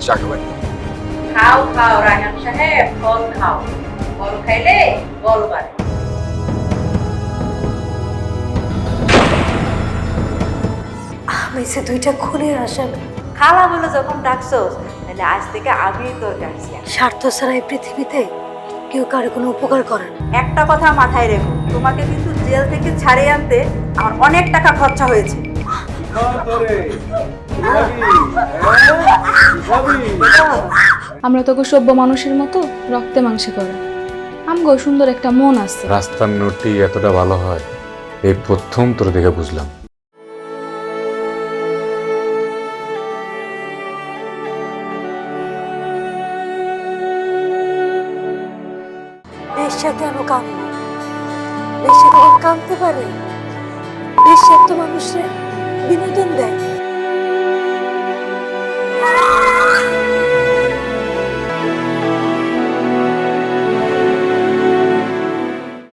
চা খাবেন? খাও খাও রায়হান সাহেব, ফল খাও। ফল খাইলে বল বাড়ে। আমি সে দুইটা খুনের আসামি। খালা বলে যখন ডাকছোস, তাহলে আজ থেকে আমি তোর ডাকছি। স্বার্থ ছাড়া এই পৃথিবীতে কেউ কারো কোনো উপকার করে না। একটা কথা মাথায় রেখো, তোমাকে কিন্তু জেল থেকে ছাড়িয়ে আনতে আমার অনেক টাকা খরচা হয়েছে। আমরা তোকে সভ্য মানুষের মতো রক্তে মাংসে করা, আমগো সুন্দর একটা মন আছে। রাস্তার নোটটি এতটা ভালো হয় এই প্রথম তোর দেখে বুঝলাম। বেশ্যা কেন কাঁদে? বেশ্যা কখন কাঁদতে পারে? বেশ্যা তো মানুষের বিনোদন দেয়।